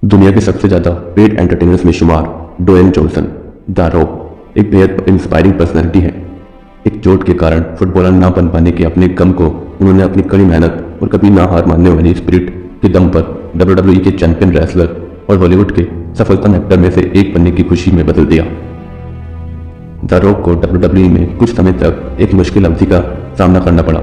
दुनिया के सबसे ज्यादा पेड एंटरटेनर्स में शुमार ड्वेन जॉनसन द रॉक एक बेहद इंस्पायरिंग पर्सनैलिटी है। एक चोट के कारण फुटबॉलर ना बन पाने के अपने गम को उन्होंने अपनी कड़ी मेहनत और कभी ना हार मानने वाली स्पिरिट के दम पर WWE के चैंपियन रेसलर और बॉलीवुड के सफलतम एक्टर में से एक बनने की खुशी में बदल दिया। द रॉक को WWE में कुछ समय तक एक मुश्किल अवधि का सामना करना पड़ा।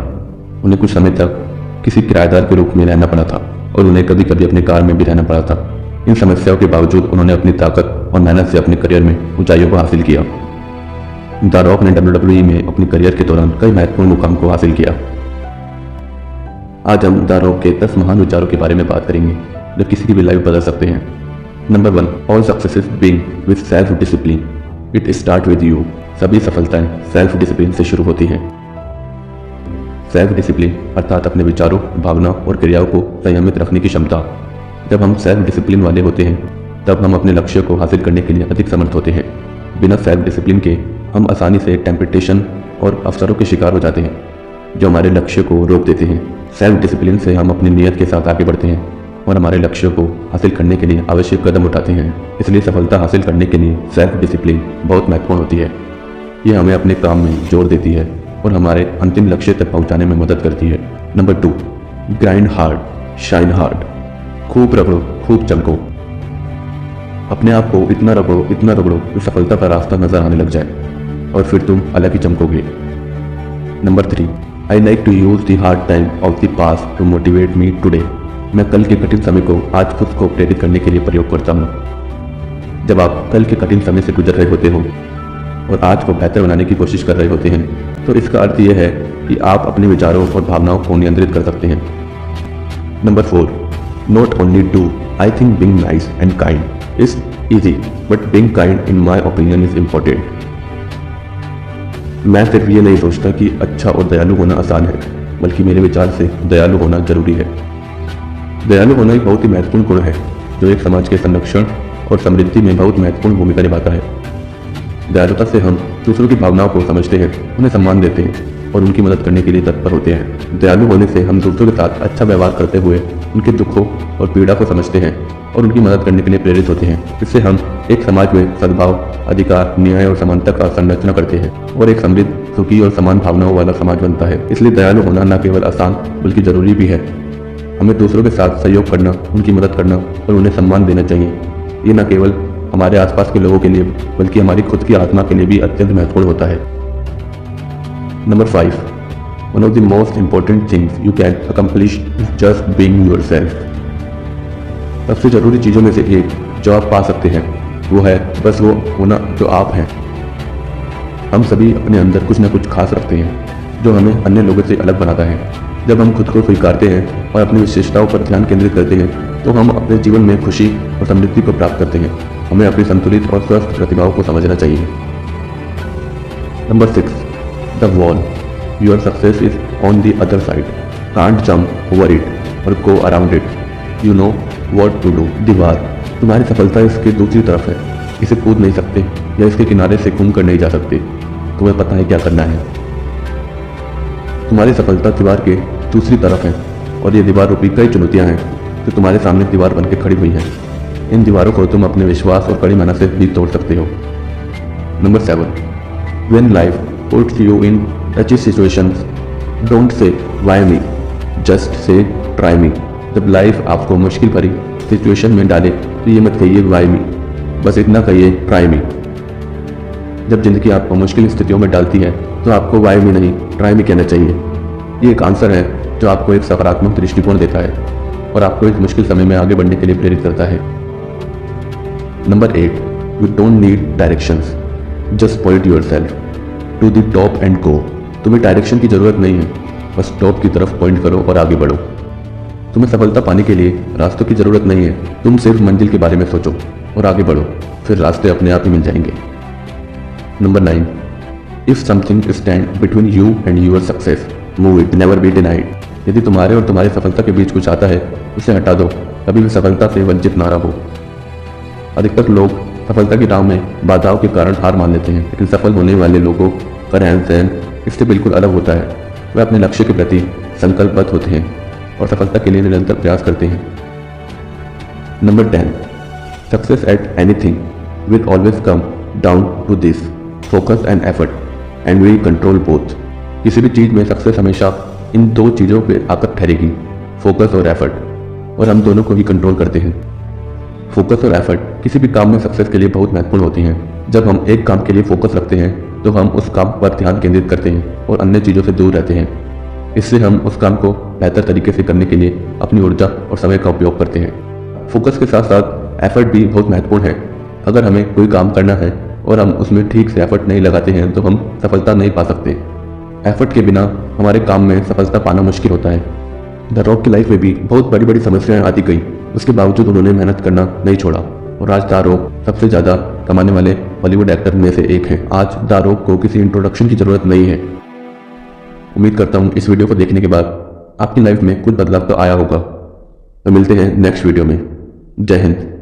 उन्हें कुछ समय तक किसी किराएदार के रूप में रहना पड़ा था और उन्हें कभी कभी अपने कार में भी रहना पड़ा था। इन समस्याओं के बावजूद उन्होंने अपनी ताकत और मेहनत से अपने करियर में ऊंचाइयों को हासिल किया। द रॉक ने WWE में अपने करियर के दौरान कई महत्वपूर्ण मुकाम को हासिल किया। आज हम द रॉक के 10 महान विचारों के बारे में बात करेंगे जो किसी की भी लाइफ बदल सकते हैं। Number 1, all success begin with self discipline, it start with you. सभी सफलताएं सेल्फ डिसिप्लिन से शुरू होती हैं। सेल्फ डिसिप्लिन अर्थात अपने विचारों, भावना और क्रियाओं को संयमित रखने की क्षमता। जब हम सेल्फ डिसिप्लिन वाले होते हैं तब हम अपने लक्ष्य को हासिल करने के लिए अधिक समर्थ होते हैं। बिना सेल्फ डिसिप्लिन के हम आसानी से टेम्पटेशन और अवसरों के शिकार हो जाते हैं जो हमारे लक्ष्य को रोक देते हैं। सेल्फ डिसिप्लिन से हम अपनी नियत के साथ आगे बढ़ते हैं और हमारे लक्ष्य को हासिल करने के लिए आवश्यक कदम उठाते हैं। इसलिए सफलता हासिल करने के लिए सेल्फ डिसिप्लिन बहुत महत्वपूर्ण होती है। ये हमें अपने काम में जोर देती है और हमारे अंतिम लक्ष्य तक पहुंचाने में मदद करती है। Number 2, grind hard shine hard. खूब रगड़ो, खूब चमको। अपने आप को इतना रगड़ो कि सफलता का रास्ता नजर आने लग जाए और फिर तुम अलग ही चमकोगे। Number 3, I like to use the hard time of the past to motivate me today. मैं कल के कठिन समय को आज खुद को प्रेरित करने के लिए प्रयोग करता हूँ। जब आप कल के कठिन समय से गुजर रहे होते हो और आज को बेहतर बनाने की कोशिश कर रहे होते हैं तो इसका अर्थ यह है कि आप अपने विचारों और भावनाओं को नियंत्रित कर सकते हैं। Number 4, not only do I think being nice and kind is easy but being kind in my opinion is important. मैं सिर्फ ये नहीं सोचता कि अच्छा और दयालु होना आसान है, बल्कि मेरे विचार से दयालु होना जरूरी है। दयालु होना एक बहुत ही महत्वपूर्ण गुण है जो एक समाज के संरक्षण और समृद्धि में बहुत महत्वपूर्ण भूमिका निभाता है। दयालुता से हम दूसरों की भावनाओं को समझते हैं, उन्हें सम्मान देते हैं और उनकी मदद करने के लिए तत्पर होते हैं। दयालु होने से हम दूसरों के साथ अच्छा व्यवहार करते हुए उनके दुखों और पीड़ा को समझते हैं और उनकी मदद करने के लिए प्रेरित होते हैं। इससे हम एक समाज में सद्भाव, अधिकार, न्याय और समानता का संरचना करते हैं और एक समृद्ध, सुखी और समान भावनाओं वाला समाज बनता है। इसलिए दयालु होना न केवल आसान बल्कि जरूरी भी है। हमें दूसरों के साथ सहयोग करना, उनकी मदद करना और उन्हें सम्मान देना चाहिए। ये न केवल हमारे आसपास के लोगों के लिए बल्कि हमारी खुद की आत्मा के लिए भी अत्यंत महत्वपूर्ण होता है। Number 5, one of the most important things you can accomplish is just being yourself. सबसे जरूरी चीजों में से एक जो आप पा सकते हैं वो है बस वो होना जो आप हैं। हम सभी अपने अंदर कुछ न कुछ खास रखते हैं जो हमें अन्य लोगों से अलग बनाता है। जब हम खुद को स्वीकारते हैं और अपनी विशेषताओं पर ध्यान केंद्रित करते हैं तो हम अपने जीवन में खुशी और समृद्धि को प्राप्त करते हैं। हमें अपनी संतुलित और स्वस्थ प्रतिभाओं को समझना चाहिए। Number 6, the wall, your success is on the other side, can't jump over it or go around it, you know what to do. दीवार, तुम्हारी सफलता इसके दूसरी तरफ है, इसे कूद नहीं सकते या इसके किनारे से घूम कर नहीं जा सकते, तुम्हें पता है क्या करना है। तुम्हारी सफलता दीवार के दूसरी तरफ है और ये दीवार रूपी कई चुनौतियां हैं जो तुम्हारे सामने दीवार बनकर खड़ी हुई हैं। इन दीवारों को तुम अपने विश्वास और कड़ी मेहनत से भी तोड़ सकते हो। Number 7, when life puts you in टची situations don't say why me, just say try me. जब लाइफ आपको मुश्किल भरी सिचुएशन में डाले तो ये मत कहिए व्हाई मी, बस इतना कहिए ट्राई मी। जब जिंदगी आपको मुश्किल स्थितियों में डालती है तो आपको व्हाई मी नहीं ट्राई मी कहना चाहिए। ये एक आंसर है जो आपको एक सकारात्मक दृष्टिकोण देता है और आपको इस मुश्किल समय में आगे बढ़ने के लिए प्रेरित करता है। Number 8, you don't need directions, just point yourself to the top and go. तुम्हें डायरेक्शन की जरूरत नहीं है, बस टॉप की तरफ पॉइंट करो और आगे बढ़ो। तुम्हें सफलता पाने के लिए रास्तों की जरूरत नहीं है, तुम सिर्फ मंजिल के बारे में सोचो और आगे बढ़ो, फिर रास्ते अपने आप ही मिल जाएंगे। Number 9, if something stand between you and your success move it, never be denied. यदि तुम्हारे और तुम्हारी सफलता के बीच कुछ आता है उसे हटा दो, कभी भी सफलता से वंचित ना रहो। अधिकतर लोग सफलता की राह में बाधाओं के कारण हार मान लेते हैं, लेकिन सफल होने वाले लोगों का रहन सहन इससे बिल्कुल अलग होता है। वे अपने लक्ष्य के प्रति संकल्पबद्ध होते हैं और सफलता के लिए निरंतर प्रयास करते हैं। Number 10, success at anything will always come down to this focus and effort and we control both. किसी भी चीज़ में सक्सेस हमेशा इन दो चीज़ों पे आकर ठहरेगी, फोकस और एफर्ट, और हम दोनों को ही कंट्रोल करते हैं। फोकस और एफर्ट किसी भी काम में सक्सेस के लिए बहुत महत्वपूर्ण होती हैं। जब हम एक काम के लिए फोकस रखते हैं तो हम उस काम पर ध्यान केंद्रित करते हैं और अन्य चीज़ों से दूर रहते हैं। इससे हम उस काम को बेहतर तरीके से करने के लिए अपनी ऊर्जा और समय का उपयोग करते हैं। फोकस के साथ साथ एफर्ट भी बहुत महत्वपूर्ण है। अगर हमें कोई काम करना है और हम उसमें ठीक से एफर्ट नहीं लगाते हैं तो हम सफलता नहीं पा सकते। एफर्ट के बिना हमारे काम में सफलता पाना मुश्किल होता है। द रॉक की लाइफ में भी बहुत बड़ी बड़ी समस्याएं आती गई, उसके बावजूद उन्होंने मेहनत करना नहीं छोड़ा और आज द रॉक सबसे ज़्यादा कमाने वाले बॉलीवुड एक्टर में से एक है। आज द रॉक को किसी इंट्रोडक्शन की ज़रूरत नहीं है। उम्मीद करता हूँ इस वीडियो को देखने के बाद आपकी लाइफ में कुछ बदलाव तो आया होगा। तो मिलते हैं नेक्स्ट वीडियो में। जय हिंद।